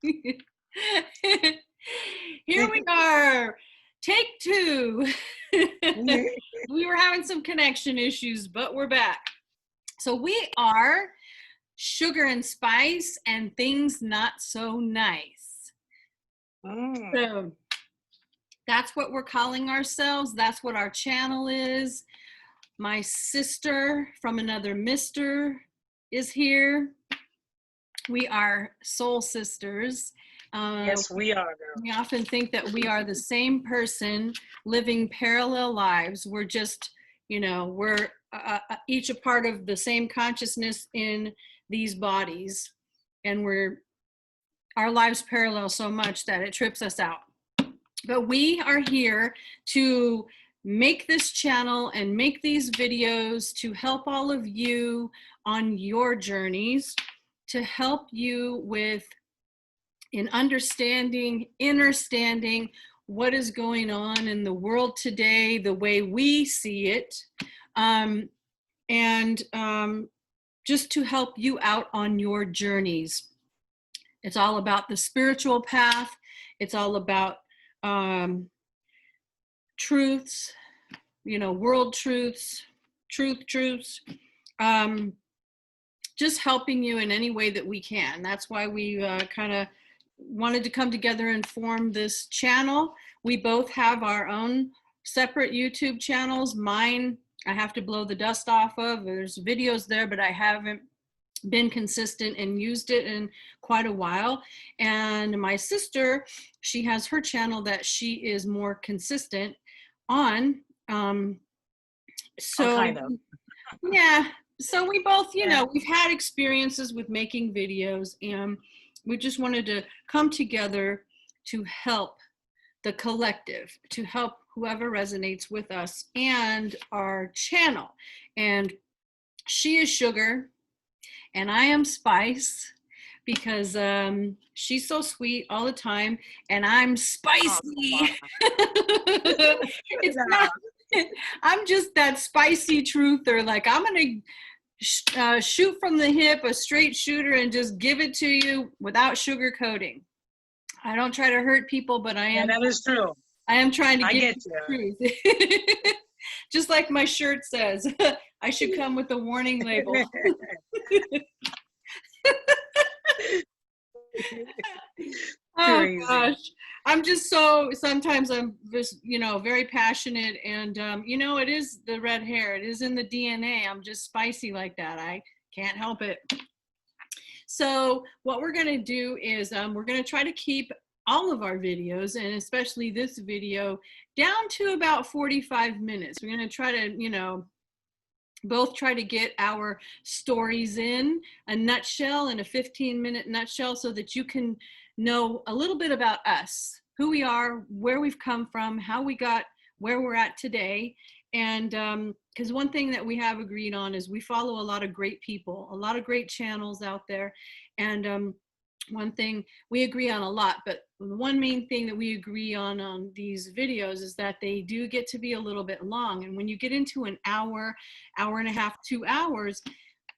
Here we are, take two. We were having some connection issues, but we're back. So we are Sugar and Spice and Things Not So Nice. So that's what we're calling ourselves. That's what our channel is. My sister from another mister is here. We are soul sisters. Yes, we are. Girl. We often think that we are the same person living parallel lives. We're just, we're each a part of the same consciousness in these bodies, and our lives parallel so much that it trips us out. But we are here to make this channel and make these videos to help all of you on your journeys, to help you with understanding what is going on in the world today, the way we see it, and just to help you out on your journeys. It's all about the spiritual path. It's all about truths, world truths, truths, just helping you in any way that we can. That's why we kind of wanted to come together and form this channel. We both have our own separate YouTube channels. Mine, I have to blow the dust off of. There's videos there, but I haven't been consistent and used it in quite a while. And my sister, she has her channel that she is more consistent on. So kind of. Yeah, so we both, we've had experiences with making videos, and we just wanted to come together to help the collective, to help whoever resonates with us and our channel. And she is Sugar, and I am Spice, because she's so sweet all the time, and I'm spicy. It's not, I'm just that spicy truther. Like, I'm gonna shoot from the hip, a straight shooter, and just give it to you without sugarcoating. I don't try to hurt people, but I am. Yeah, that is true. I am trying to get you. The truth. Just like my shirt says, I should come with a warning label. Oh gosh, I'm just sometimes I'm just, very passionate, and it is the red hair. It is in the DNA. I'm just spicy like that. I can't help it. So what we're going to do is we're going to try to keep all of our videos, and especially this video, down to about 45 minutes. We're going to try to, both try to get our stories in a nutshell, in a 15-minute nutshell, so that you can know a little bit about us, who we are, where we've come from, how we got where we're at today. And because one thing that we have agreed on is we follow a lot of great people, a lot of great channels out there. And one thing we agree on a lot, but one main thing that we agree on these videos is that they do get to be a little bit long. And when you get into an hour, hour and a half, 2 hours,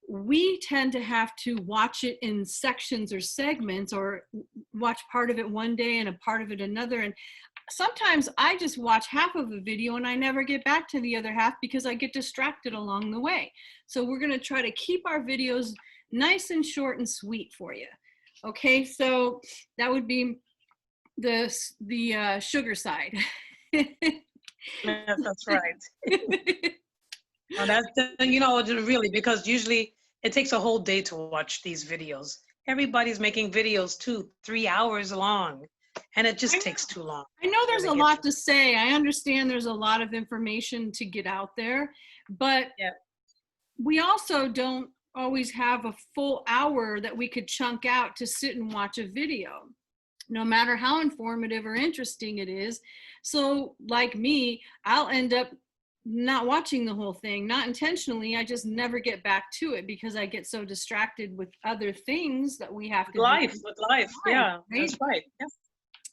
we tend to have to watch it in sections or segments, or watch part of it one day and a part of it another. And sometimes I just watch half of a video and I never get back to the other half because I get distracted along the way. So we're going to try to keep our videos nice and short and sweet for you. Okay, so that would be the sugar side. Yes, that's right. Well, that's really, because usually it takes a whole day to watch these videos. Everybody's making videos 2-3 hours long, and it just takes too long. I know there's a lot to say. I understand there's a lot of information to get out there, but we also don't always have a full hour that we could chunk out to sit and watch a video, no matter how informative or interesting it is. So like me, I'll end up not watching the whole thing, not intentionally. I just never get back to it because I get so distracted with other things that we have to do. With life. Yeah, right? That's right. Yeah.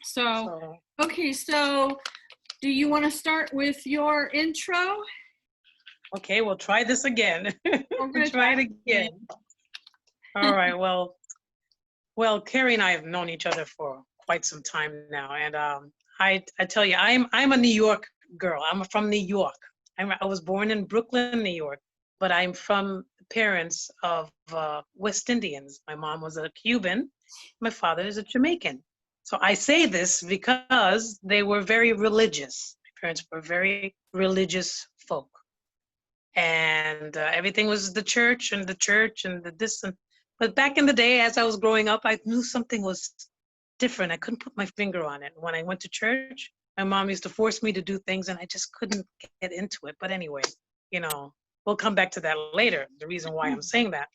So, okay, so do you want to start with your intro? Okay, we'll try this again. We're going to try it again. All right, well, Well, Carrie and I have known each other for quite some time now, and I tell you, I'm a New York girl. I'm from New York. I was born in Brooklyn, New York, but I'm from parents of West Indians. My mom was a Cuban, my father is a Jamaican. So I say this because they were very religious. My parents were very religious folk, and everything was the church and the this and. But back in the day, as I was growing up, I knew something was different. I couldn't put my finger on it. When I went to church, my mom used to force me to do things, and I just couldn't get into it. But anyway, you know, we'll come back to that later. The reason why I'm saying that.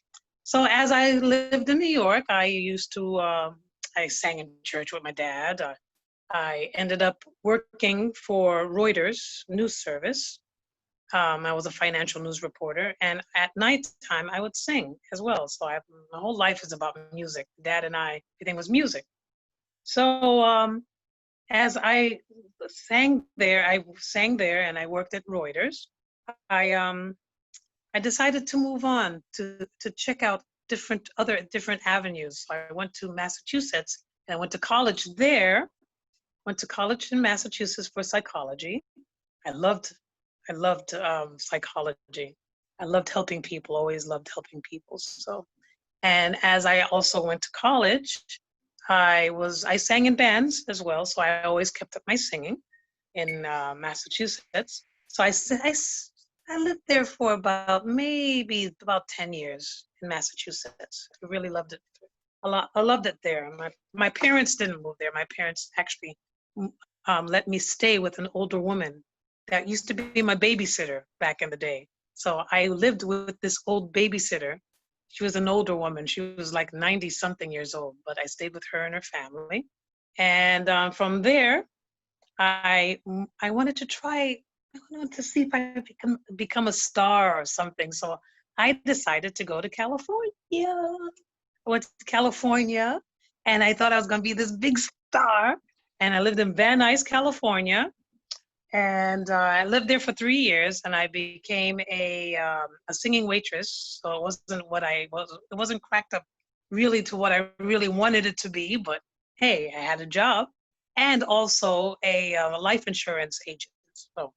So as I lived in New York, I used to I sang in church with my dad. I ended up working for Reuters news service. I was a financial news reporter, and at nighttime I would sing as well. So my whole life is about music. Dad and I, everything was music. So as I sang there, and I worked at Reuters. I decided to move on to check out different avenues. So I went to Massachusetts, and I went to college there. Went to college in Massachusetts for psychology. I loved psychology. I loved helping people. Always loved helping people. So, and as I also went to college, I sang in bands as well. So I always kept up my singing in Massachusetts. So I lived there for maybe about 10 years in Massachusetts. I really loved it a lot. I loved it there. My parents didn't move there. My parents actually let me stay with an older woman that used to be my babysitter back in the day. So I lived with this old babysitter. She was an older woman. She was like 90 something years old, but I stayed with her and her family. And from there, I wanted to try, I wanted to see if I become a star or something. So I decided to go to California. I went to California, and I thought I was going to be this big star. And I lived in Van Nuys, California. And I lived there for 3 years, and I became a singing waitress. So it wasn't what I was. It wasn't cracked up really to what I really wanted it to be. But hey, I had a job, and also a life insurance agent. So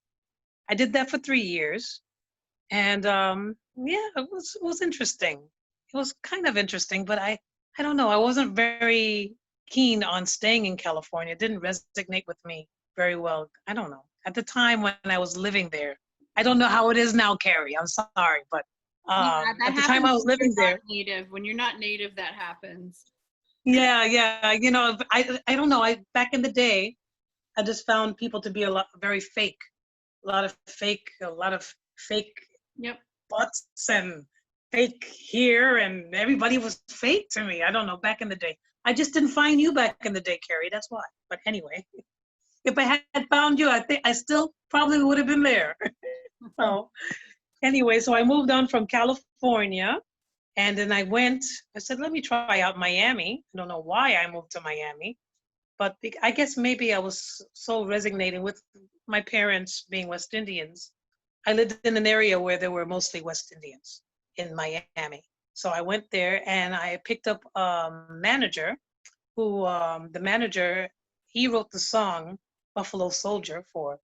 I did that for 3 years, and yeah, it was interesting. It was kind of interesting, but I don't know. I wasn't very keen on staying in California. It didn't resonate with me very well. I don't know. At the time when I was living there, I don't know how it is now, Carrie. I'm sorry, but Yeah, that at the time happens I was when living you're there, not native. When you're not native, that happens. yeah. You know, I don't know. I back in the day, I just found people to be very fake, a lot of fake Yep. butts and fake here, and everybody was fake to me. I don't know. Back in the day, I just didn't find you back in the day, Carrie. That's why. But anyway, if I had found you, I think I still probably would have been there. So anyway, so I moved on from California, and then I said, let me try out Miami. I don't know why I moved to Miami, but I guess maybe I was so resonating with my parents being West Indians. I lived in an area where there were mostly West Indians in Miami. So I went there, and I picked up a manager the manager, he wrote the song Buffalo Soldier for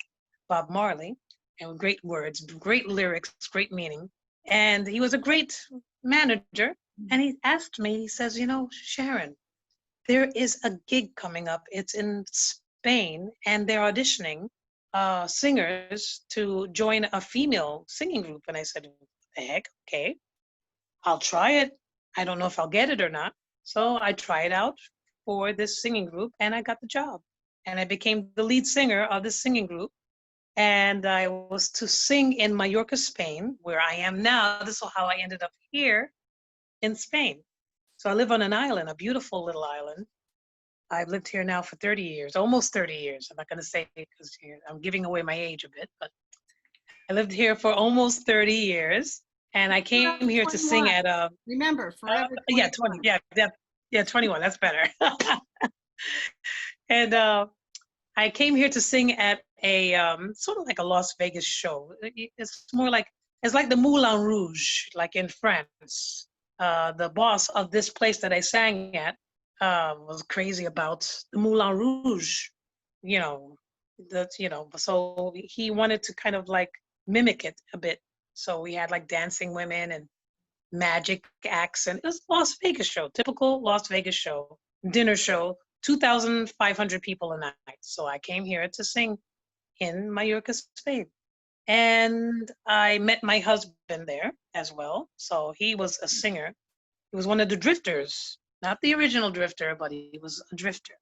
Bob Marley, and great words, great lyrics, great meaning. And he was a great manager. And he asked me, he says, Sharon, there is a gig coming up. It's in Spain, and they're auditioning singers to join a female singing group. And I said, the heck, okay, I'll try it. I don't know if I'll get it or not. So I tried out for this singing group, and I got the job. And I became the lead singer of this singing group. And I was to sing in Mallorca, Spain, where I am now. This is how I ended up here in Spain. So I live on an island, a beautiful little island. I've lived here now for 30 years, almost 30 years. I'm not going to say because I'm giving away my age a bit, but I lived here for almost 30 years. And I came here to sing 21. at Remember, forever 21. yeah, 20, yeah, 21, that's better. And I came here to sing at a sort of like a Las Vegas show. It's like the Moulin Rouge, like in France. The boss of this place that I sang at was crazy about the Moulin Rouge, you know, so he wanted to kind of like mimic it a bit. So we had like dancing women and magic acts, and it was a Las Vegas show, typical Las Vegas show, dinner show, 2,500 people a night. So I came here to sing in Mallorca, Spain. And I met my husband there as well. So he was a singer. He was one of the drifters, not the original drifter, but he was a drifter.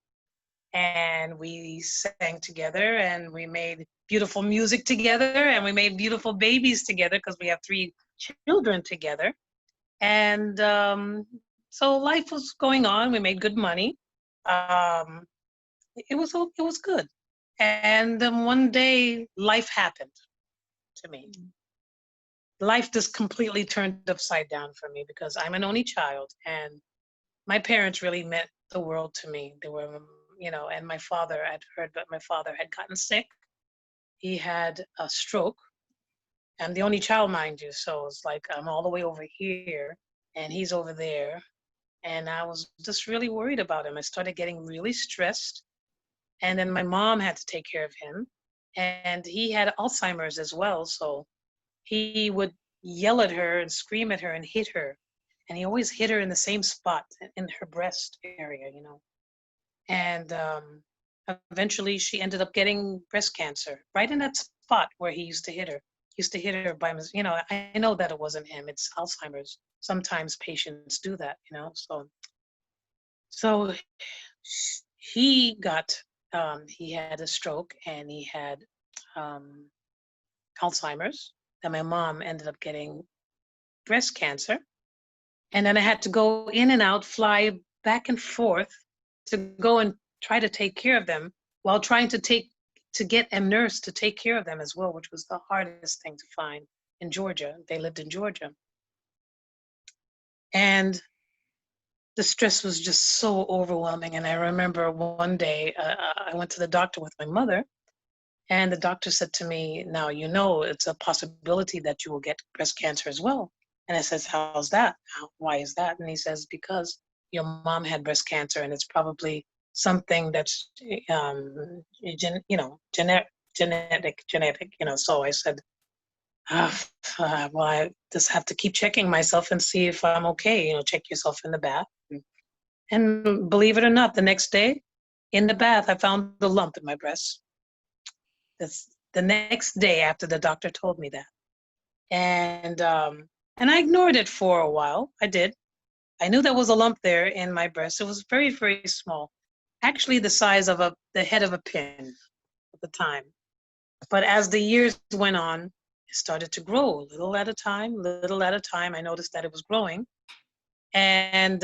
And we sang together and we made beautiful music together and we made beautiful babies together because we have 3 children together. And so life was going on. We made good money. Um, it was good. And then one day life happened to me. Life just completely turned upside down for me because I'm an only child and my parents really meant the world to me. They were, and my father, I'd heard that my father had gotten sick. He had a stroke. I'm the only child, mind you. So it's like I'm all the way over here and he's over there. And I was just really worried about him. I started getting really stressed. And then my mom had to take care of him. And he had Alzheimer's as well. So he would yell at her and scream at her and hit her. And he always hit her in the same spot in her breast area, And eventually she ended up getting breast cancer right in that spot where he used to hit her. He used to hit her by, I know that it wasn't him, it's Alzheimer's. Sometimes patients do that, So he he had a stroke and he had Alzheimer's. Then my mom ended up getting breast cancer. And then I had to go in and out, fly back and forth to go and try to take care of them while trying to get a nurse to take care of them as well, which was the hardest thing to find in Georgia. They lived in Georgia. And the stress was just so overwhelming. And I remember one day I went to the doctor with my mother, and the doctor said to me, now, it's a possibility that you will get breast cancer as well. And I says, how's that? Why is that? And he says, because your mom had breast cancer and it's probably something that's, genetic. So I said, well, I just have to keep checking myself and see if I'm okay. Check yourself in the bath. And believe it or not, the next day in the bath, I found the lump in my breast. That's the next day after the doctor told me that. And I ignored it for a while. I did. I knew there was a lump there in my breast. It was very, very small. Actually, the size of the head of a pin at the time. But as the years went on, it started to grow little at a time, little at a time. I noticed that it was growing. And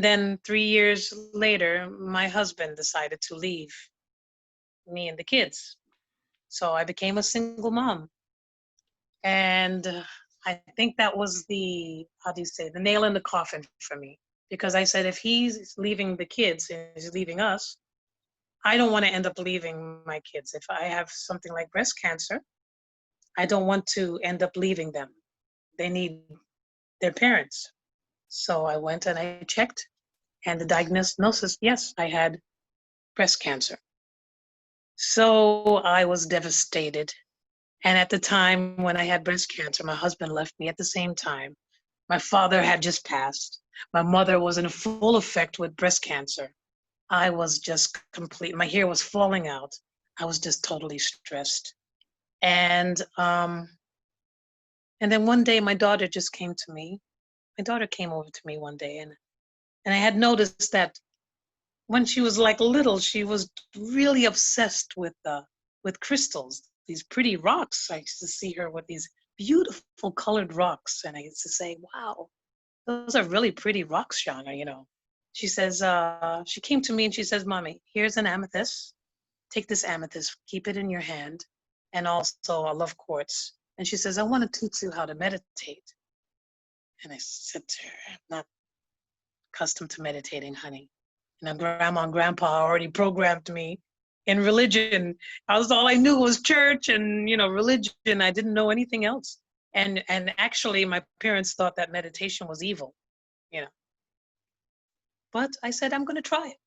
then 3 years later, my husband decided to leave me and the kids. So I became a single mom. And I think that was the nail in the coffin for me. Because I said, if he's leaving the kids and he's leaving us, I don't want to end up leaving my kids. If I have something like breast cancer, I don't want to end up leaving them. They need their parents. So I went and I checked, and the diagnosis, yes, I had breast cancer. So I was devastated. And at the time when I had breast cancer, my husband left me at the same time. My father had just passed. My mother was in full effect with breast cancer. I was just complete. My hair was falling out. I was just totally stressed. And then one day my daughter just came to me. My daughter came over to me one day, and I had noticed that when she was like little, she was really obsessed with crystals, these pretty rocks. I used to see her with these beautiful colored rocks, and I used to say, wow, those are really pretty rocks, Shauna, She says, she came to me and she says, Mommy, here's an amethyst. Take this amethyst, keep it in your hand, and also a love quartz. And she says, I want to teach you how to meditate. And I said to her, I'm not accustomed to meditating, honey. Grandma and grandpa already programmed me in religion. All I knew was church and, religion. I didn't know anything else. And actually my parents thought that meditation was evil, But I said, I'm going to try it.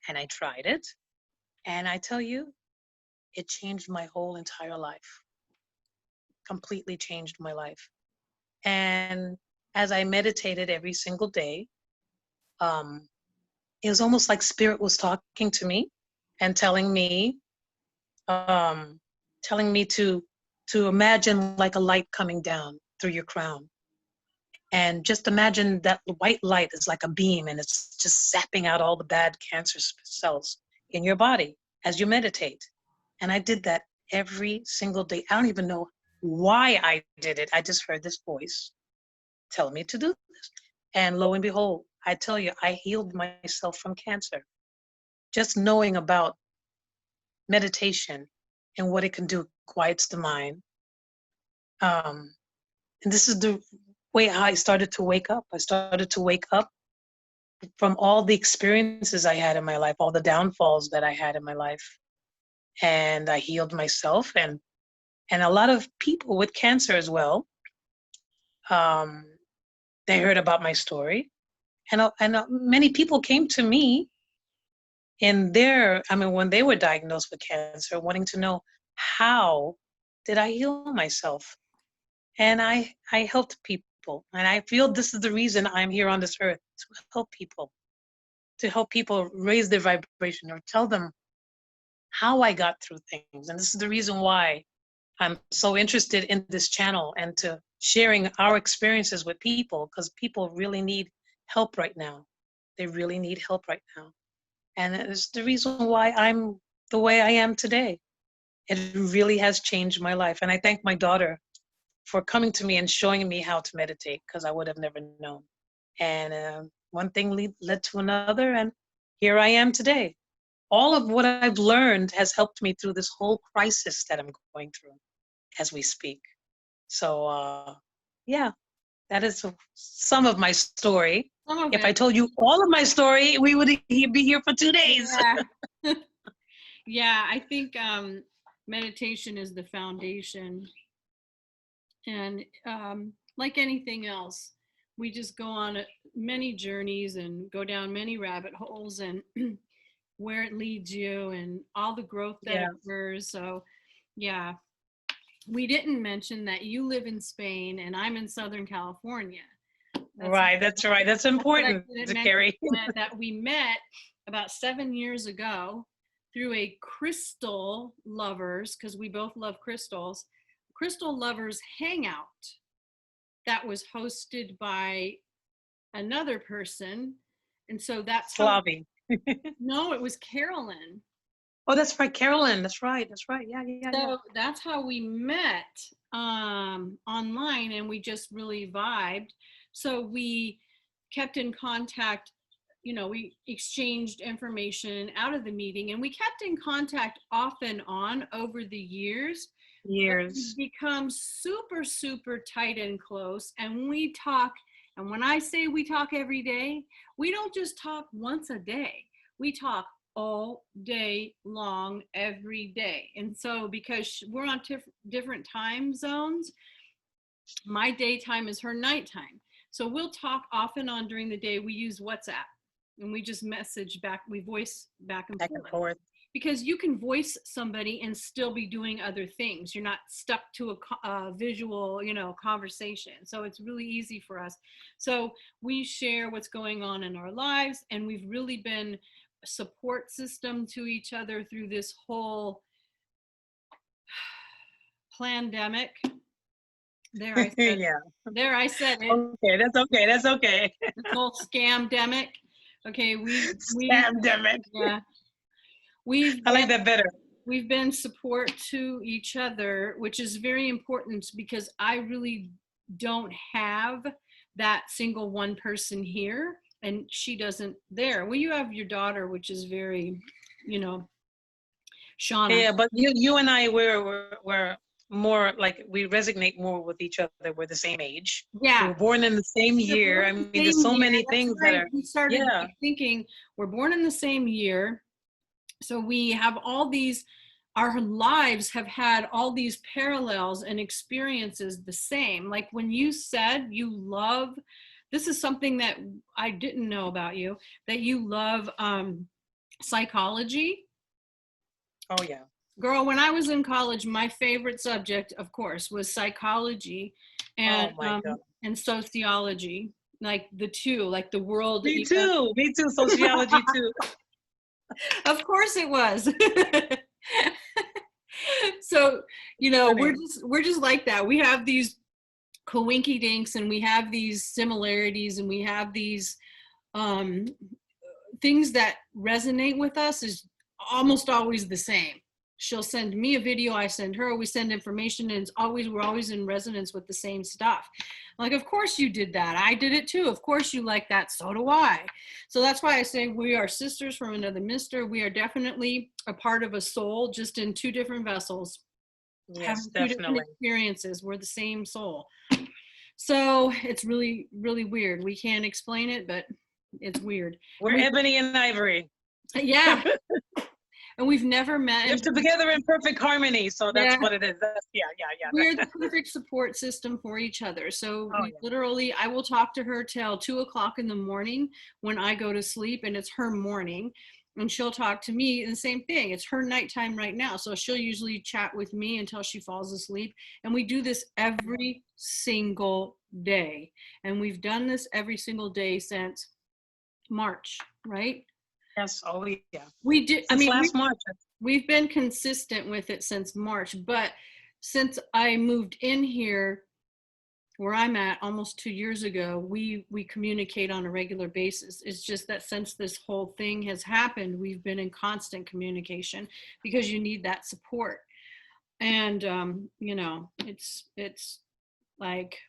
And I tried it. And I tell you, it changed my whole entire life, completely changed my life. And as I meditated every single day, um, it was almost like spirit was talking to me and um, telling me to imagine like a light coming down through your crown. And just imagine that white light is like a beam and it's just zapping out all the bad cancer cells in your body as you meditate. And I did that every single day. I don't even know why I did it. I just heard this voice telling me to do this. And lo and behold, I tell you, I healed myself from cancer. Just knowing about meditation and what it can do quiets the mind. And this is the way how I started to wake up. I started to wake up from all the experiences I had in my life, all the downfalls that I had in my life. And I healed myself and a lot of people with cancer as well. They heard about my story. And many people came to me when they were diagnosed with cancer, wanting to know how did I heal myself? And I helped people. And I feel this is the reason I'm here on this earth, to help people raise their vibration or tell them how I got through things. And this is the reason why I'm so interested in this channel and to sharing our experiences with people, because people really need help right now. They really need help right now. And it's the reason why I'm the way I am today. It really has changed my life. And I thank my daughter for coming to me and showing me how to meditate, because I would have never known. And one thing led to another, and here I am today. All of what I've learned has helped me through this whole crisis that I'm going through as we speak. So, yeah, that is some of my story. Some of If it. I told you all of my story, we would be here for 2 days. Yeah. Yeah, I think meditation is the foundation. And like anything else, we just go on many journeys and go down many rabbit holes and where it leads you and all the growth that Yeah. occurs. So, yeah, we didn't mention that you live in Spain and I'm in Southern California. Right, that's right. That's important, Carrie. That we met about 7 years ago through a crystal lovers, because we both love crystals, crystal lovers hangout that was hosted by another person. And so that's Slavi. No, it was Carolyn. Oh, that's right, Carolyn. That's right. Yeah. So that's how we met online, and we just really vibed. So we kept in contact. We exchanged information out of the meeting, and we kept in contact off and on over the years. Years. We've become super, super tight and close, and we talk. And when I say we talk every day, we don't just talk once a day. We talk all day long, every day. And so because we're on different time zones, my daytime is her nighttime. So we'll talk off and on during the day. We use WhatsApp and we just message back, we voice back and forth. Because you can voice somebody and still be doing other things. You're not stuck to a visual, conversation. So it's really easy for us. So we share what's going on in our lives, and we've really been a support system to each other through this whole pandemic. There I said, yeah. There I said it. Okay, that's okay. This whole scamdemic. Okay, Scamdemic. Yeah. I like that better. We've been support to each other, which is very important because I really don't have that single one person here, and she doesn't there. Well, you have your daughter, which is very, Shauna. Yeah, but you and I we're more like we resonate more with each other. We're the same age. Yeah. We were born in the same year. I mean, there's so many things that are. We started thinking we're born in the same year. So we have our lives have had all these parallels and experiences the same. Like when you said you love this is something that I didn't know about you, that you love psychology. Oh yeah. Girl, when I was in college, my favorite subject, of course, was psychology Oh my God. and sociology. Like the two, like the world. Me too. Me too. Sociology too. Of course it was. So, Funny. we're just like that. We have these coinky dinks, and we have these similarities, and we have these um, things that resonate with us is almost always the same. She'll send me a video, I send her, we send information, and we're always in resonance with the same stuff. Like, of course you did that. I did it too. Of course you like that. So do I. So that's why I say we are sisters from another mister. We are definitely a part of a soul, just in two different vessels. Yes, Having two different definitely. experiences. We're the same soul. So it's really, really weird. We can't explain it, but it's weird. We're ebony and ivory. Yeah. And we've never met. Live together in perfect harmony. So that's what it is. Yeah. We're the perfect support system for each other. So literally, I will talk to her till 2:00 in the morning when I go to sleep, and it's her morning. And she'll talk to me, and the same thing. It's her nighttime right now. So she'll usually chat with me until she falls asleep. And we do this every single day. And we've done this every single day since March, right? Yes. Oh yeah. We did. Since last March. We've been consistent with it since March, but since I moved in here where I'm at almost 2 years ago, we communicate on a regular basis. It's just that since this whole thing has happened, we've been in constant communication because you need that support. And it's like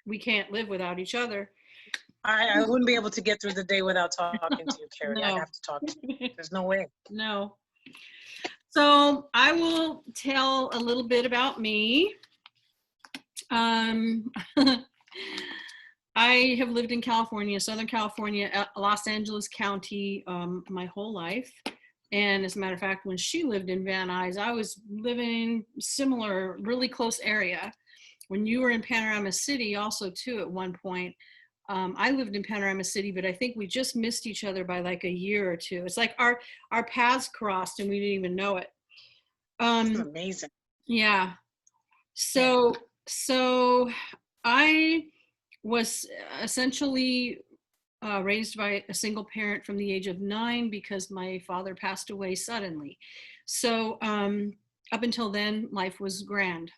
we can't live without each other. I wouldn't be able to get through the day without talking to you, Carrie. No. I have to talk to you. There's no way. No. So I will tell a little bit about me. I have lived in California, Southern California, Los Angeles County, my whole life. And as a matter of fact, when she lived in Van Nuys, I was living similar, really close area. When you were in Panorama City also too at one point, I lived in Panorama City, but I think we just missed each other by like a year or two. It's like our paths crossed and we didn't even know it. Amazing. Yeah. So I was essentially raised by a single parent from the age of 9 because my father passed away suddenly. So up until then, life was grand.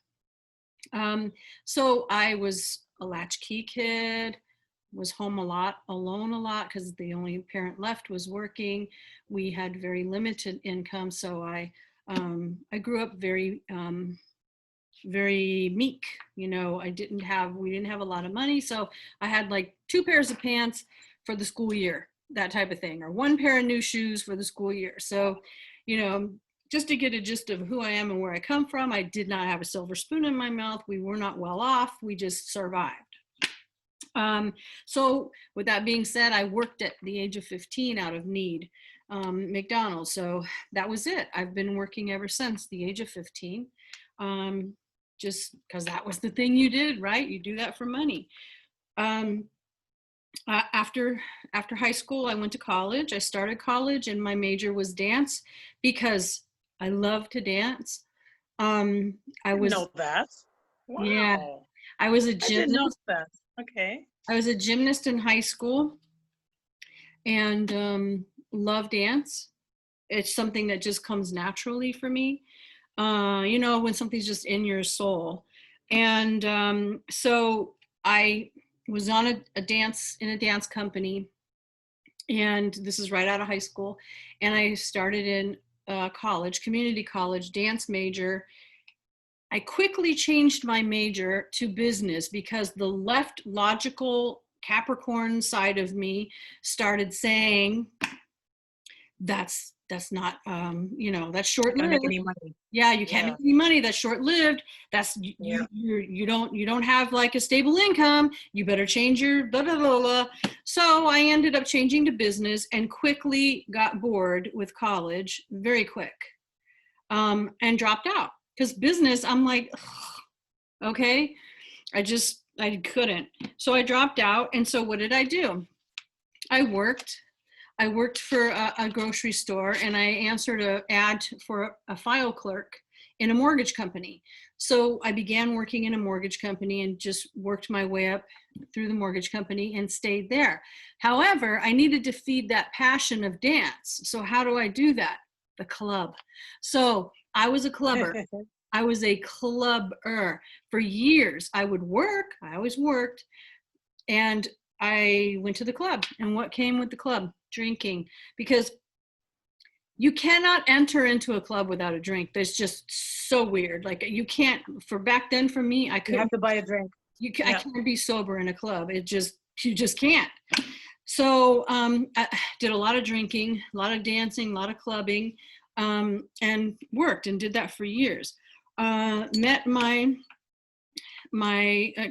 So I was a latchkey kid, was home a lot, alone a lot, because the only parent left was working. We had very limited income, so I grew up very very meek. We didn't have a lot of money, so I had like 2 pairs of pants for the school year, that type of thing, or 1 pair of new shoes for the school year. So just to get a gist of who I am and where I come from, I did not have a silver spoon in my mouth. We were not well off. We just survived. So with that being said, I worked at the age of 15 out of need, McDonald's. So that was it. I've been working ever since the age of 15, just because that was the thing you did, right? You do that for money. After high school, I went to college. I started college and my major was dance because I love to dance. I know that. Wow. Yeah, I was a gymnast. I didn't know that. Okay. I was a gymnast in high school and love dance. It's something that just comes naturally for me. When something's just in your soul. And so I was on a dance company, and this is right out of high school. And I started in community college, dance major. I quickly changed my major to business because the left logical Capricorn side of me started saying, that's not, that's short-lived. Make any money. Yeah, you can't make any money. That's short-lived. That's you don't have like a stable income. You better change your blah, blah, blah, blah. So I ended up changing to business and quickly got bored with college, very quick, and dropped out. Because business, I'm like, ugh, okay. I just I couldn't. So I dropped out. And so what did I do? I worked. I worked for a grocery store, and I answered an ad for a file clerk in a mortgage company. So I began working in a mortgage company and just worked my way up through the mortgage company and stayed there. However, I needed to feed that passion of dance. So how do I do that? The club. So I was a clubber. I was a clubber. For years, I would work, I always worked, and I went to the club. And what came with the club? Drinking. Because you cannot enter into a club without a drink. That's just so weird. Like you can't, for back then for me, I You couldn't. have to buy a drink. I Yeah. can't be sober in a club. You just can't. So I did a lot of drinking, a lot of dancing, a lot of clubbing, and worked and did that for years. Met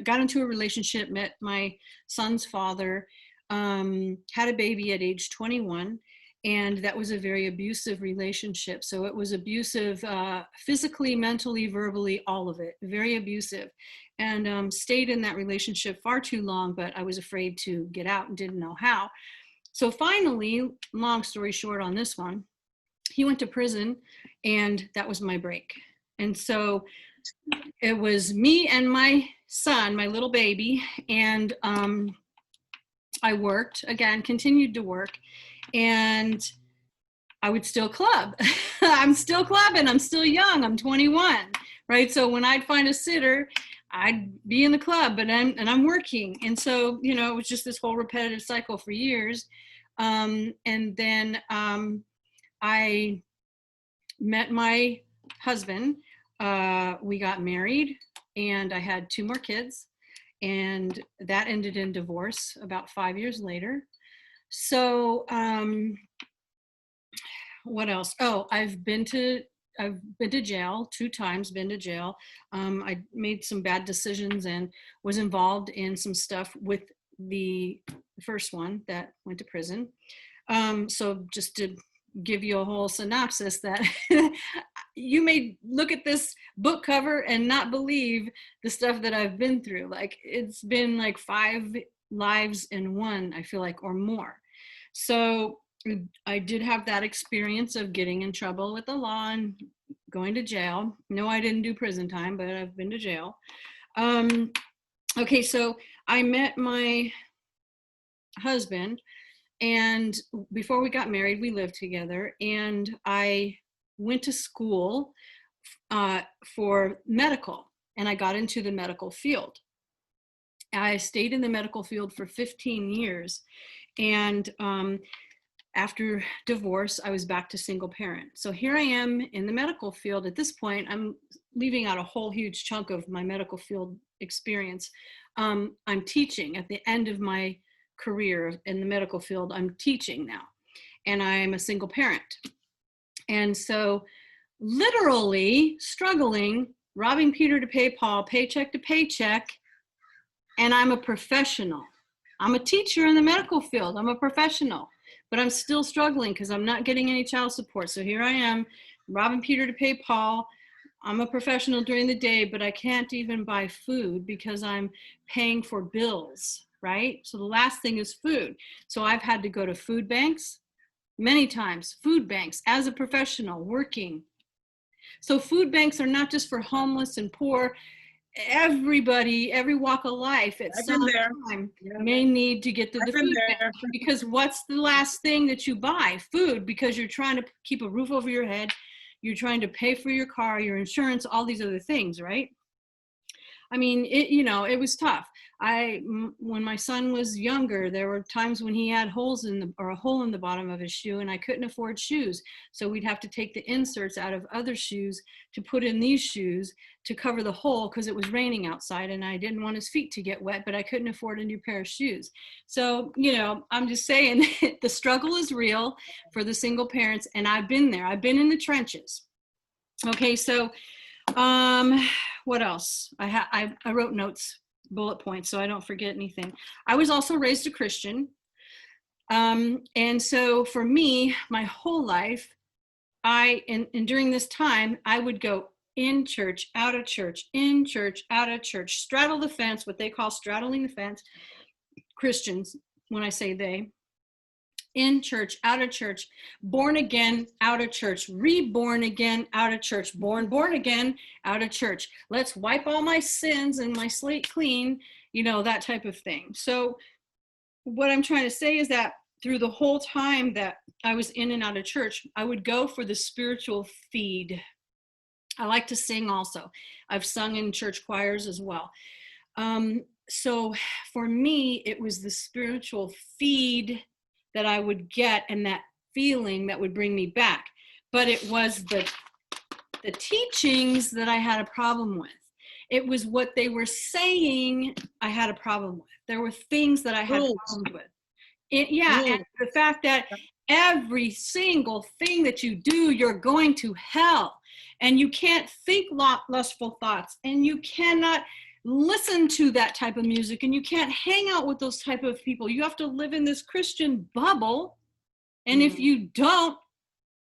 got into a relationship, met my son's father, had a baby at age 21, and that was a very abusive relationship. So it was abusive, physically, mentally, verbally, all of it, very abusive. And stayed in that relationship far too long, but I was afraid to get out and didn't know how. So finally, long story short on this one, he went to prison, and that was my break. And so it was me and my son, my little baby, and I worked again, continued to work, and I would still club. I'm still clubbing. I'm still young. I'm 21, right? So when I'd find a sitter, I'd be in the club, but I'm working, and so it was just this whole repetitive cycle for years, and then I met my husband. We got married, and I had 2 more kids, and that ended in divorce about 5 years later. So what else? Oh, I've been to jail 2 times. Been to jail. I made some bad decisions and was involved in some stuff with the first one that went to prison. So just to give you a whole synopsis, that you may look at this book cover and not believe the stuff that I've been through. Like it's been like 5 lives in one, I feel like, or more. So I did have that experience of getting in trouble with the law and going to jail. No, I didn't do prison time, but I've been to jail. Okay, so I met my husband, and before we got married, we lived together, and I went to school for medical, and I got into the medical field. I stayed in the medical field for 15 years, and after divorce, I was back to single parent. So here I am in the medical field. At this point, I'm leaving out a whole huge chunk of my medical field experience. I'm teaching at the end of my career in the medical field. I'm teaching now, and I'm a single parent. And so literally struggling, robbing Peter to pay Paul, paycheck to paycheck, and I'm a professional. I'm a teacher in the medical field. I'm a professional, but I'm still struggling because I'm not getting any child support. So here I am, robbing Peter to pay Paul. I'm a professional during the day, but I can't even buy food because I'm paying for bills, right? So the last thing is food. So I've had to go to food banks many times, food banks as a professional working. So food banks are not just for homeless and poor. Everybody, every walk of life at some time may need to get to the food bank, because what's the last thing that you buy? Food, because you're trying to keep a roof over your head, you're trying to pay for your car, your insurance, all these other things, right? I mean, it was tough. When my son was younger, there were times when he had a hole in the bottom of his shoe, and I couldn't afford shoes. So we'd have to take the inserts out of other shoes to put in these shoes to cover the hole, because it was raining outside and I didn't want his feet to get wet, but I couldn't afford a new pair of shoes. So, I'm just saying the struggle is real for the single parents, and I've been there. I've been in the trenches. Okay, so what else? I wrote notes, bullet points, so I don't forget anything. I was also raised a Christian. And so for me, my whole life, and during this time, I would go in church, out of church, in church, out of church, straddle the fence, what they call straddling the fence. Christians, when I say they, in church, out of church, born again, out of church, reborn again, out of church, born again, out of church. Let's wipe all my sins and my slate clean, that type of thing. So what I'm trying to say is that through the whole time that I was in and out of church, I would go for the spiritual feed. I like to sing also. I've sung in church choirs as well. So for me, it was the spiritual feed that I would get and that feeling that would bring me back. But it was the teachings that I had a problem with. It was what they were saying I had a problem with. There were things that I had problems with. And the fact that every single thing that you do, you're going to hell. And you can't think lustful thoughts, and you cannot listen to that type of music, and you can't hang out with those type of people. You have to live in this Christian bubble. And if you don't,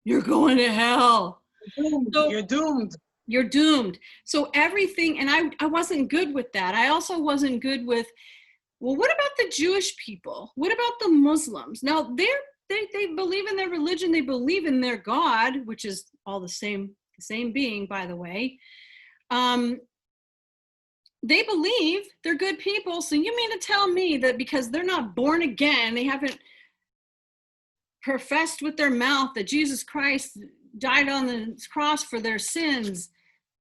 you're going to hell. You're doomed. You're doomed. So everything, and I wasn't good with that. I also wasn't good with, well, what about the Jewish people? What about the Muslims? Now they believe in their religion. They believe in their God, which is all the same being, by the way. They believe they're good people. So you mean to tell me that because they're not born again, they haven't professed with their mouth that Jesus Christ died on the cross for their sins,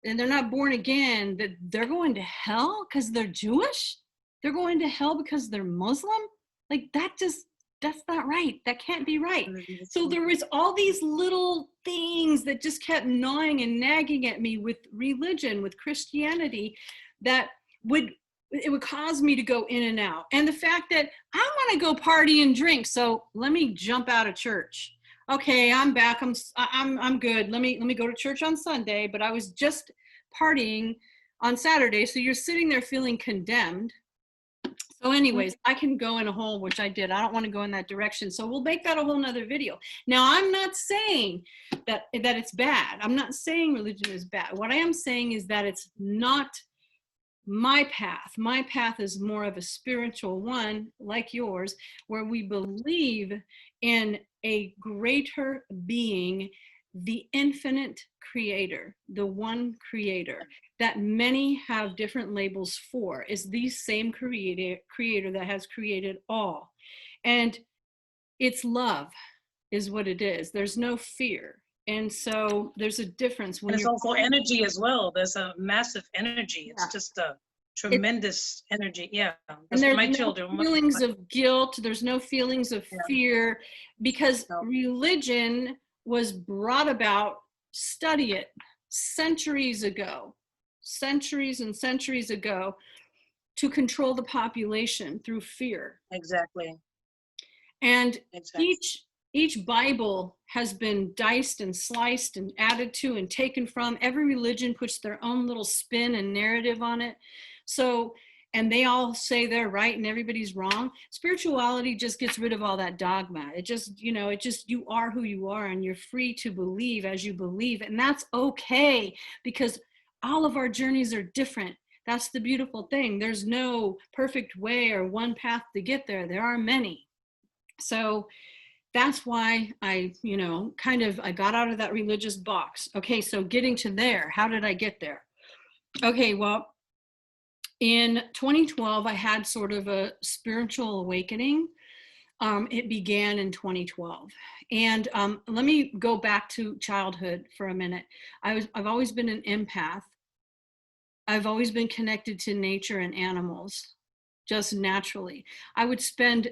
and they're not born again, that they're going to hell because they're Jewish? They're going to hell because they're Muslim? Like, that's not right. That can't be right. So there was all these little things that just kept gnawing and nagging at me with religion, with Christianity, that would cause me to go in and out. And the fact that I want to go party and drink, so let me jump out of church. Okay, I'm back. I'm good. Let me go to church on Sunday, but I was just partying on Saturday. So you're sitting there feeling condemned. So anyways, I can go in a hole, which I did. I don't want to go in that direction. So we'll make that a whole nother video. Now, I'm not saying that it's bad. I'm not saying religion is bad. What I am saying is that it's not my path. My path is more of a spiritual one, like yours, where we believe in a greater being, the infinite creator, the one creator that many have different labels for, is the same creator that has created all. And it's love is what it is. There's no fear. And so there's a difference. And it's also energy as well. There's a massive energy. It's just a tremendous energy. Yeah. And there's no feelings of guilt. There's no feelings of fear, because religion was brought about, study it, centuries and centuries ago, to control the population through fear. Exactly. And each Bible has been diced and sliced and added to and taken from. Every religion puts their own little spin and narrative on it. So, and they all say they're right and everybody's wrong. Spirituality just gets rid of all that dogma. It just, you are who you are, and you're free to believe as you believe. And that's okay, because all of our journeys are different. That's the beautiful thing. There's no perfect way or one path to get there. There are many. So that's why I got out of that religious box. Okay, so getting to there, how did I get there? Okay, well, in 2012, I had sort of a spiritual awakening. It began in 2012. And let me go back to childhood for a minute. I've always been an empath. I've always been connected to nature and animals, just naturally. I would spend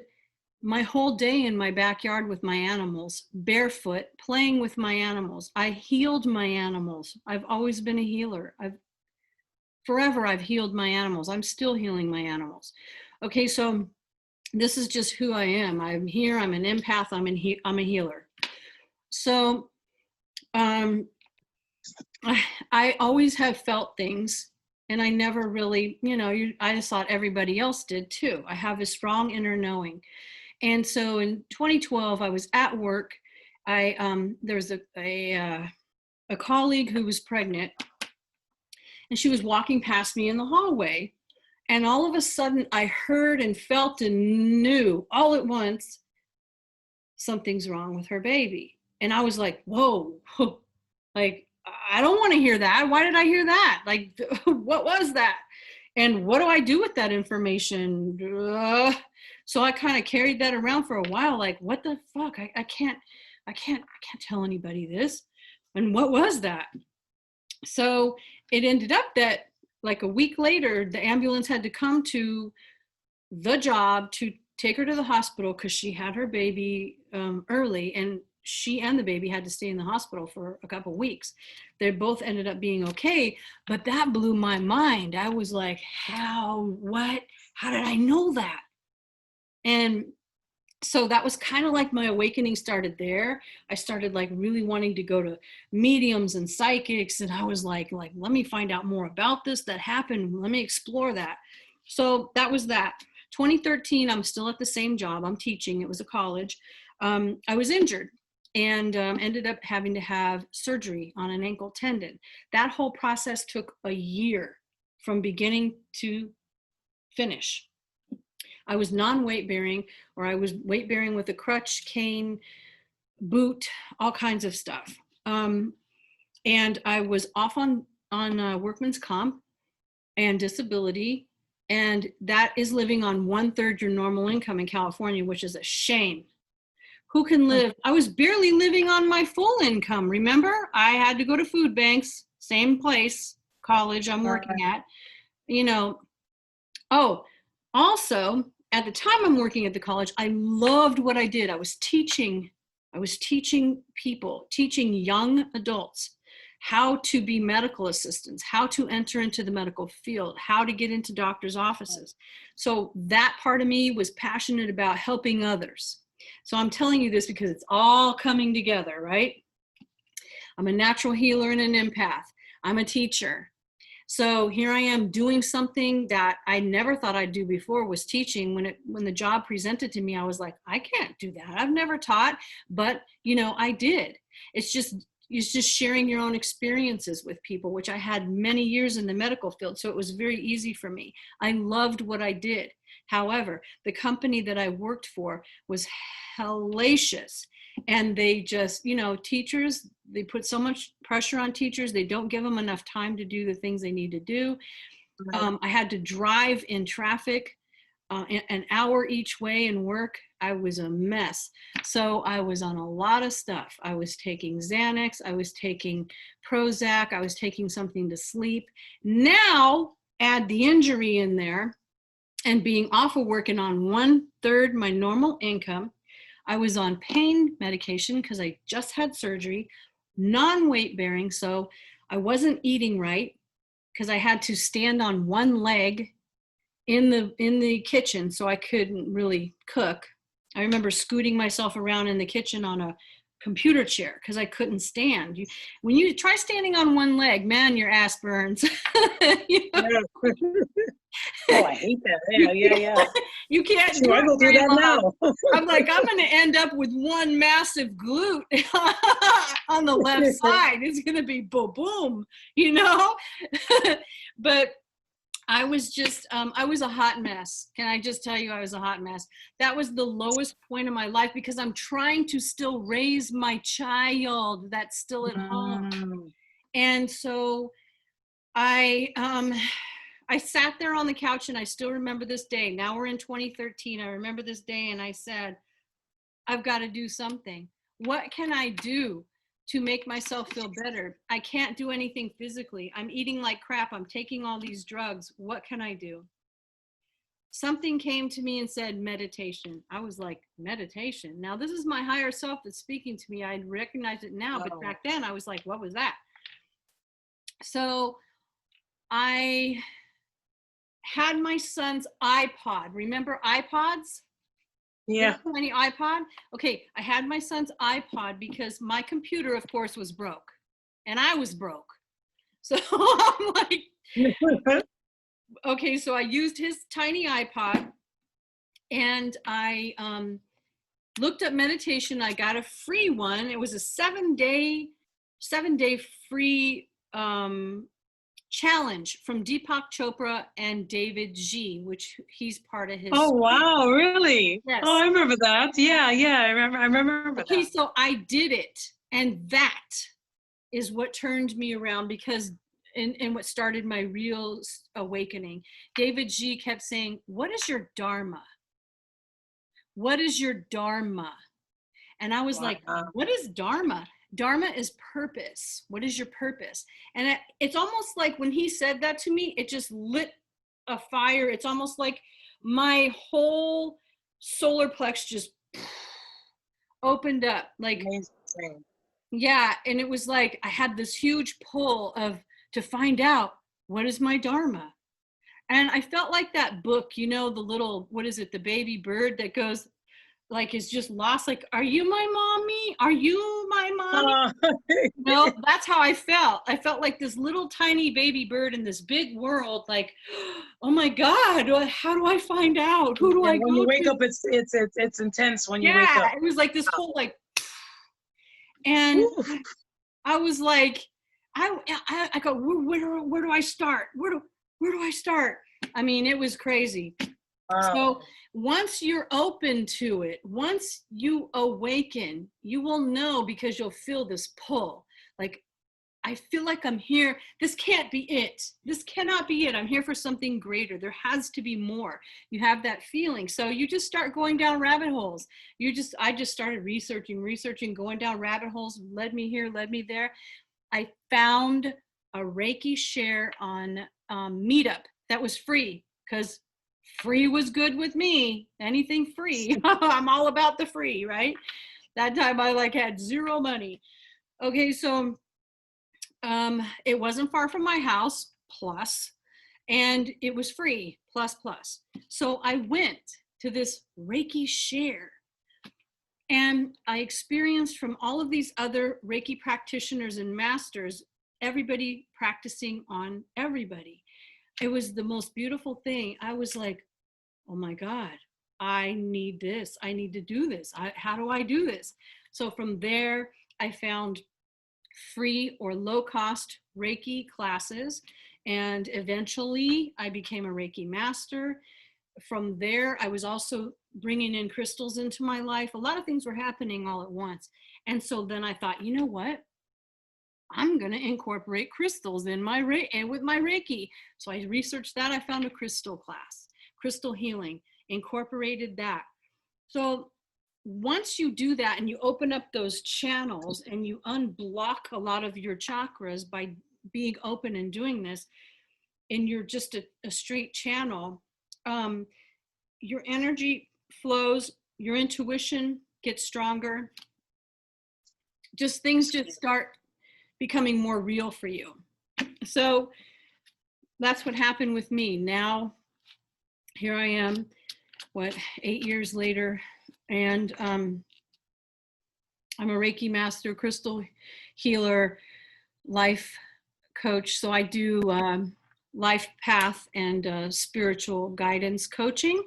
my whole day in my backyard with my animals, barefoot, playing with my animals. I healed my animals. I've always been a healer. Forever I've healed my animals. I'm still healing my animals. Okay, so this is just who I am. I'm here, I'm an empath, I'm a healer. So I always have felt things, and I never really, I just thought everybody else did too. I have a strong inner knowing. And so in 2012, I was at work. There was a colleague who was pregnant, and she was walking past me in the hallway. And all of a sudden, I heard and felt and knew all at once something's wrong with her baby. And I was like, whoa, like, I don't want to hear that. Why did I hear that? Like, what was that? And what do I do with that information? So I kind of carried that around for a while. Like, what the fuck? I can't tell anybody this. And what was that? So it ended up that like a week later, the ambulance had to come to the job to take her to the hospital because she had her baby early, and she and the baby had to stay in the hospital for a couple weeks. They both ended up being okay, but that blew my mind. I was like, how did I know that? And so that was kind of like my awakening started there. I started like really wanting to go to mediums and psychics, and I was like, let me find out more about this that happened. Let me explore that. So that was that. 2013, I'm still at the same job. I'm teaching. It was a college. I was injured and ended up having to have surgery on an ankle tendon. That whole process took a year from beginning to finish. I was non-weight bearing, or I was weight bearing with a crutch, cane, boot, all kinds of stuff. And I was off on workman's comp and disability. And that is living on 1/3 your normal income in California, which is a shame. Who can live? I was barely living on my full income. Remember, I had to go to food banks, same place, college I'm working at, you know. Oh, also, at the time I'm working at the college, I loved what I did. I was teaching people, teaching young adults how to be medical assistants, how to enter into the medical field, how to get into doctors' offices. So that part of me was passionate about helping others. So I'm telling you this because it's all coming together, right? I'm a natural healer and an empath. I'm a teacher. So here I am doing something that I never thought I'd do before, was teaching. When the job presented to me, I was like, I can't do that. I've never taught, but I did. It's just sharing your own experiences with people, which I had many years in the medical field. So it was very easy for me. I loved what I did. However, the company that I worked for was hellacious. And they just, teachers, they put so much pressure on teachers. They don't give them enough time to do the things they need to do. I had to drive in traffic an hour each way and work. I was a mess. So I was on a lot of stuff. I was taking Xanax. I was taking Prozac. I was taking something to sleep. Now add the injury in there and being off of work and on 1/3 my normal income. I was on pain medication because I just had surgery, non-weight bearing. So I wasn't eating right because I had to stand on one leg in the kitchen, so I couldn't really cook. I remember scooting myself around in the kitchen on a computer chair because I couldn't stand. When you try standing on one leg, man, your ass burns. Oh, I hate that. Yeah. You can't do I go through that now. I'm like, I'm going to end up with one massive glute on the left side. It's going to be boom, But I was just, I was a hot mess. Can I just tell you, I was a hot mess. That was the lowest point of my life because I'm trying to still raise my child that's still at home. And so I sat there on the couch, and I still remember this day. Now we're in 2013. I remember this day, and I said, I've got to do something. What can I do to make myself feel better? I can't do anything physically. I'm eating like crap. I'm taking all these drugs. What can I do? Something came to me and said, meditation. I was like, meditation? Now this is my higher self that's speaking to me. I recognize it now, but back then I was like, what was that? So I had my son's iPod. Remember iPods? Yeah. Tiny iPod. Okay, I had my son's iPod because my computer, of course, was broke, and I was broke. So I'm like, okay, so I used his tiny iPod, and I looked up meditation. I got a free one. It was a 7-day free Challenge from Deepak Chopra and David G, which he's part of his. Oh, wow, really? Yes. Oh, I remember that. Yeah, I remember Okay, that. so I did it, and that is what turned me around, because and what started my real awakening. David G kept saying, what is your dharma? What is your dharma? And I was like, Wow. what is dharma? Dharma is purpose. What is your purpose? And it's almost like when he said that to me, it just lit a fire. It's almost like my whole solar plex just opened up. Like, Amazing. yeah. And it was like I had this huge pull to find out, what is my dharma? And I felt like that book, you know, the little, what is it, the baby bird that goes, like, is just lost, like, are you my mommy? Are you my mommy? No, that's how I felt. I felt like this little tiny baby bird in this big world, like, oh my God, how do I find out? Who do I When go you wake to? up, it's intense when you wake Yeah, up. it was like this whole like, and Ooh. I was like, I go, where do I start? Where do I start? I mean, it was crazy. Wow. So once you're open to it, once you awaken, you will know, because you'll feel this pull. Like, I feel like I'm here. This can't be it. This cannot be it. I'm here for something greater. There has to be more. You have that feeling. So you just start going down rabbit holes. I just started researching, going down rabbit holes, led me here, led me there. I found a Reiki share on Meetup that was free, because free was good with me. Anything free. I'm all about the free, right? That time I like had zero money. Okay, so it wasn't far from my house, plus, and it was free, plus. So I went to this Reiki share, and I experienced from all of these other Reiki practitioners and masters, everybody practicing on everybody. It was the most beautiful thing. I was like, oh my God, I need this. I need to do this. How do I do this? So from there, I found free or low cost Reiki classes. And eventually I became a Reiki master. From there, I was also bringing in crystals into my life. A lot of things were happening all at once. And so then I thought, you know what? I'm going to incorporate crystals in my with my Reiki. So I researched that. I found a crystal class, crystal healing, incorporated that. So once you do that and you open up those channels and you unblock a lot of your chakras by being open and doing this, and you're just a straight channel, your energy flows, your intuition gets stronger. Just things just start becoming more real for you. So that's what happened with me. Now, here I am, 8 years later, and I'm a Reiki master, crystal healer, life coach. So I do life path and spiritual guidance coaching.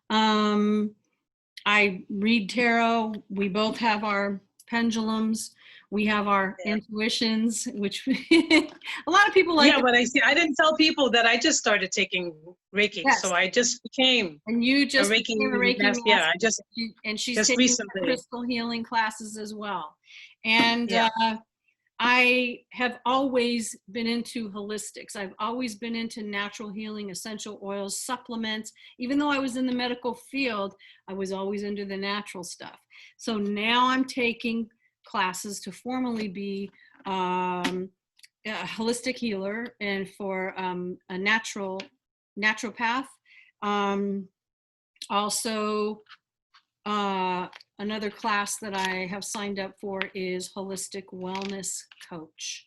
I read tarot. We both have our pendulums. We have our intuitions, which a lot of people like. Yeah, but I didn't tell people that I just started taking Reiki. Yes. So I just became and you just a Reiki became a Reiki master. Yeah, and she's just taking recently. crystal healing classes as well. And I have always been into holistics. I've always been into natural healing, essential oils, supplements. Even though I was in the medical field, I was always into the natural stuff. So now I'm taking classes to formally be a holistic healer and for a naturopath. Also, another class that I have signed up for is holistic wellness coach,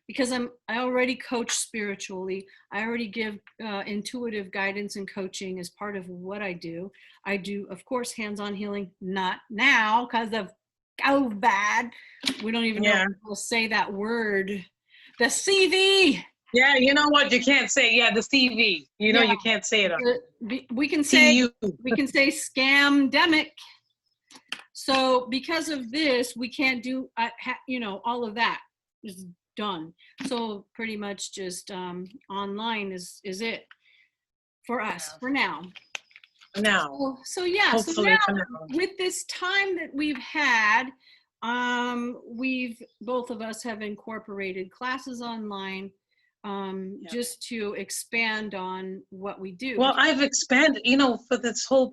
because I already coach spiritually. I already give intuitive guidance and coaching as part of what I do. I do, of course, hands-on healing, not now because of COVID. We don't even know if we'll say that word. The CV. Yeah, you know what? You can't say, the CV. You know, you can't say it. We can say scamdemic. So because of this, we can't do, all of that. Just done. So pretty much just online is it for us Yeah. for now. Now, So yeah, so hopefully now for now. with this time that we've had, we've both of us have incorporated classes online, Yeah. just to expand on what we do. Well, I've expanded, for this whole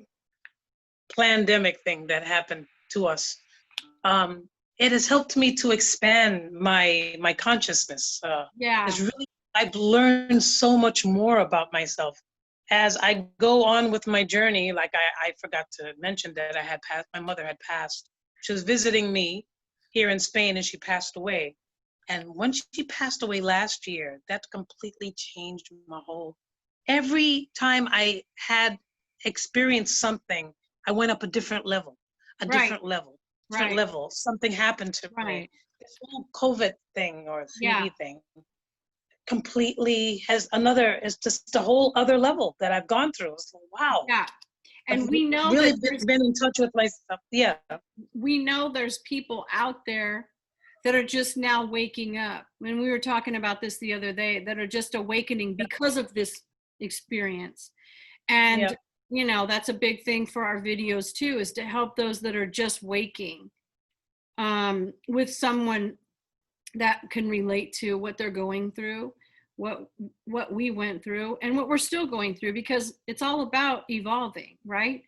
pandemic thing that happened to us. It has helped me to expand my consciousness. Yeah, It's really I've learned so much more about myself as I go on with my journey. Like I forgot to mention that I had passed. My mother had passed. She was visiting me here in Spain, and she passed away. And when she passed away last year, that completely changed my whole. Every time I had experienced something, I went up a different level, a right, different level, different right, level. Something happened to me. right. This whole COVID thing or Yeah, 3D thing completely has it's just a whole otother level that I've gone through. It's like, wow, yeah. I've And we know really that been in touch with myself. Yeah, there's people out there that are just now waking up. And we were talking about this the other day, that are just awakening because of this experience. yeah. And that's a big thing for our videos too, is to help those that are just waking, with someone that can relate to what they're going through, what we went through, and what we're still going through, because it's all about evolving, right?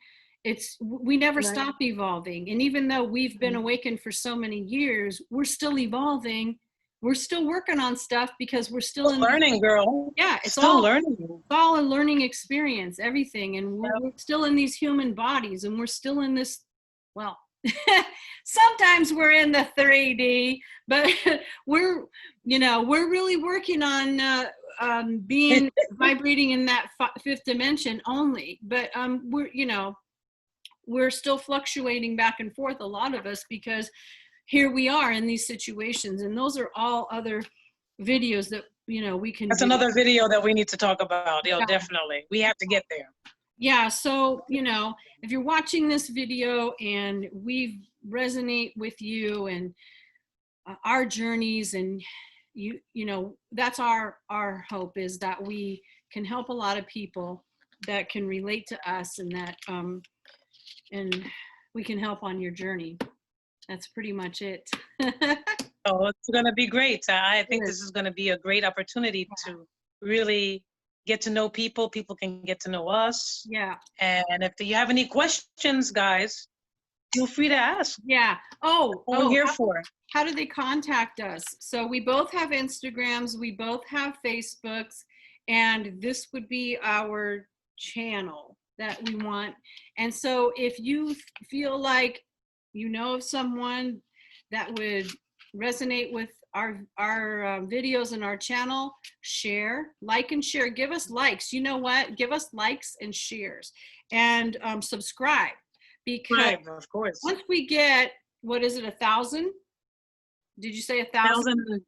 We never Right. stop evolving. And even though we've been awakened for so many years, we're still evolving. We're still working on stuff because we're still in Learning, girl. yeah, Still learning. it's all a learning experience, everything. And Yep. we're still in these human bodies, and we're still in this, well, sometimes we're in the 3D, but we're really working on being vibrating in that fifth dimension only. But we're still fluctuating back and forth, a lot of us, because here we are in these situations. And those are all other videos that we can That's do. another video that we need to talk about. Yeah. Definitely. We have to get there. Yeah, so if you're watching this video and we resonate with you and our journeys, and that's our hope, is that we can help a lot of people that can relate to us, and that and we can help on your journey. That's pretty much it. Oh, it's going to be great. I think this is going to be a great opportunity to really get to know people. People can get to know us. Yeah. And if you have any questions, guys, feel free to ask. Yeah. What we're here for. How do they contact us? So we both have Instagrams, we both have Facebooks, and this would be our channel that we want. And so if you feel like of someone that would resonate with our videos and our channel, share, like and share. Give us likes. You know what? Give us likes and shares, and subscribe, because Right, of course. once we get, what is it, 1,000? Did you say 1,000?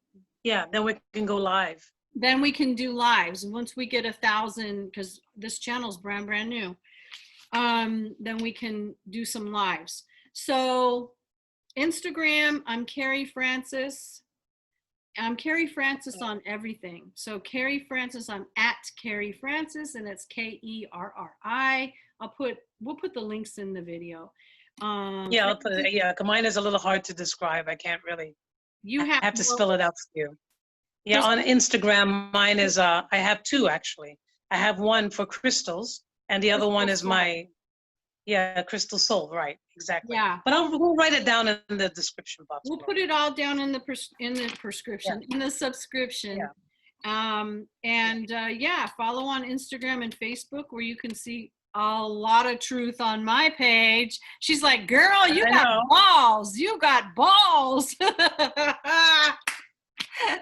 Yeah, then we can go live. Then we can do lives. And once we get 1,000, because this channel's brand new, then we can do some lives. So Instagram, I'm Carrie Francis. I'm Carrie Francis on everything. So Carrie Francis, I'm at Carrie Francis, and it's KERRI. We'll put the links in the video. Yeah, I'll put it. Yeah, mine is a little hard to describe. I can't really. I have to spell it out for you. Yeah, on Instagram, mine is. I have two actually. I have one for crystals, and the other one is my. Yeah, Crystal Soul, right, exactly. Yeah. But we'll write it down in the description box. We'll put it all down in the prescription, in the subscription. Yeah. Yeah, follow on Instagram and Facebook, where you can see a lot of truth on my page. She's like, girl, you got balls. You got balls.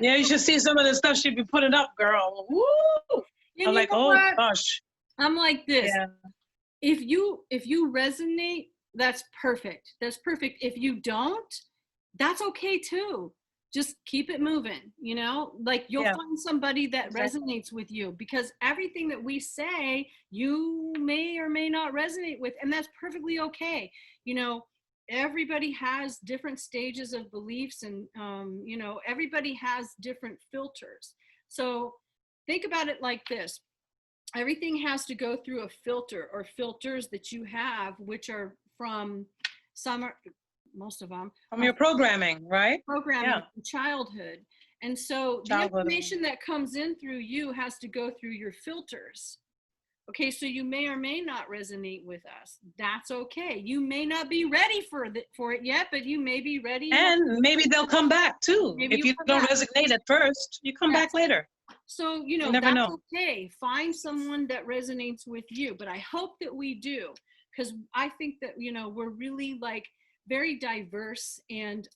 Yeah, you should see some of the stuff she'd be putting up, girl. Woo! I'm like, oh gosh. I'm like this. Yeah. If you resonate, that's perfect. That's perfect. If you don't, that's okay too. Just keep it moving, like you'll find somebody that resonates with you, because everything that we say, you may or may not resonate with, and that's perfectly okay. everybody has different stages of beliefs, and you know, everybody has different filters. So think about it like this: everything has to go through a filter or filters that you have, which are from most of them From are your programming, right? programming Yeah. from childhood. And so the Childhood. information that comes in through you has to go through your filters. Okay, so you may or may not resonate with us. That's okay. You may not be ready for it yet, but you may be ready. And maybe they'll come back too. Maybe If you'll you come don't back. resonate at first, you come back Yes. later. So, you know, never that's know. okay. Find someone that resonates with you. But I hope that we do, because I think that, you know, we're really like very diverse and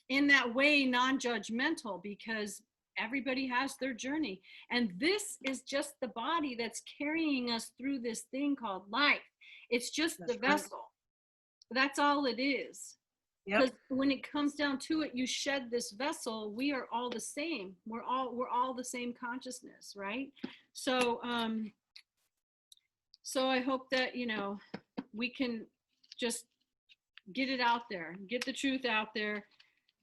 in that way non-judgmental, because everybody has their journey. And this is just the body that's carrying us through this thing called life. It's just That's the right. vessel. That's all it is. Yep. Because when it comes down to it, you shed this vessel, we are all the same. We're all the same consciousness, right? So so I hope that, you know, we can just get it out there, get the truth out there,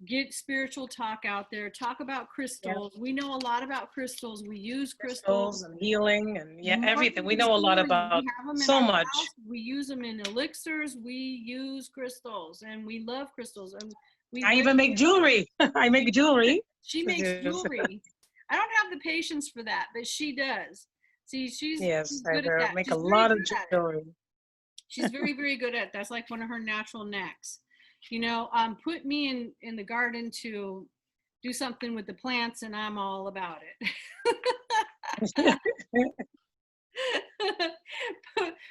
get spiritual talk out there, talk about crystals. We know a lot about crystals. We use crystals. Crystals and healing and More everything. We than know a lot jewelry. about We have them in so our much. house. We use them in elixirs. We use crystals, and we love crystals. And I even make jewelry. I make jewelry. She makes jewelry. I don't have the patience for that, but she does. See, she's Yes, I good at that. make She's a very lot of good at it. jewelry. She's very, very good at it. That's like one of her natural knacks. You know, put me in the garden to do something with the plants, and I'm all about it.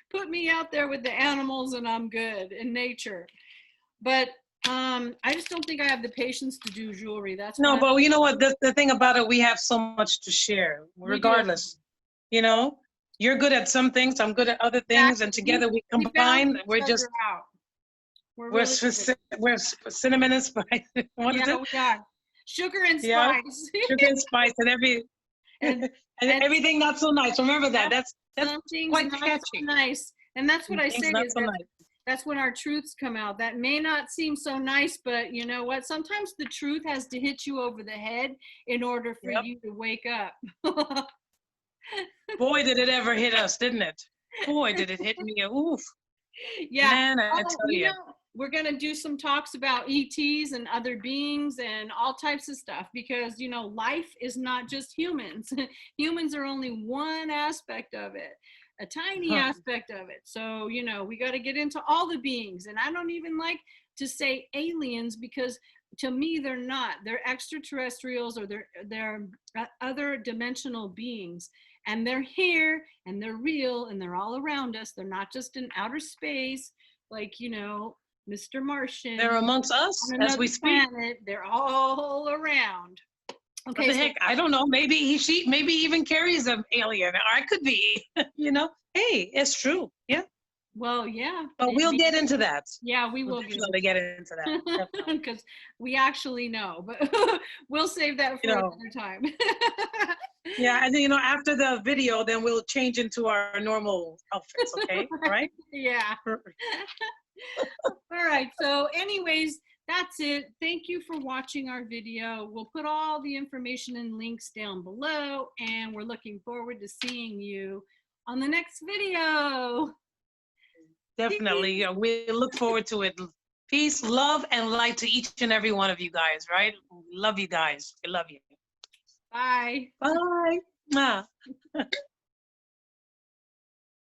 put me out there with the animals, and I'm good in nature. But I just don't think I have the patience to do jewelry. That's No, why but you know what? The thing about it, we have so much to share, regardless. You know, you're good at some things, I'm good at other things, and together we combine. We're just out. We're cinnamon and spice. What is it? We are. Sugar and spice. Yeah, sugar and spice and and everything not so nice. Remember that. That's quite not catchy. so nice. And that's what I say Not is so that nice. that's when our truths come out. That may not seem so nice, but you know what? Sometimes the truth has to hit you over the head in order for you to wake up. Boy, did it ever hit us, didn't it? Boy, did it hit me. Oof. Yeah. Man, I tell you. Know, we're going to do some talks about ETs and other beings and all types of stuff, because, you know, life is not just humans. Humans are only one aspect of it, a tiny aspect of it. So, you know, we got to get into all the beings. And I don't even like to say aliens, because to me, they're not. They're extraterrestrials, or they're other dimensional beings. And they're here, and they're real, and they're all around us. They're not just in outer space, like, you know, Mr. Martian. They're amongst us as we speak. Planet. They're all around. Okay. What the heck? I don't know. Maybe maybe even carries an alien. Or I could be, you know. Hey, it's true. Yeah. Well, yeah. But we'll get into that. Yeah, we will definitely get into that. Because we actually know, but we'll save that for another time. Yeah, and then, you know, after the video, then we'll change into our normal outfits, okay? All right? Yeah. All right. So anyways, that's it. Thank you for watching our video. We'll put all the information and links down below, and we're looking forward to seeing you on the next video. Definitely. We look forward to it. Peace, love, and light to each and every one of you guys, right? Love you guys. We love you. Bye. Bye.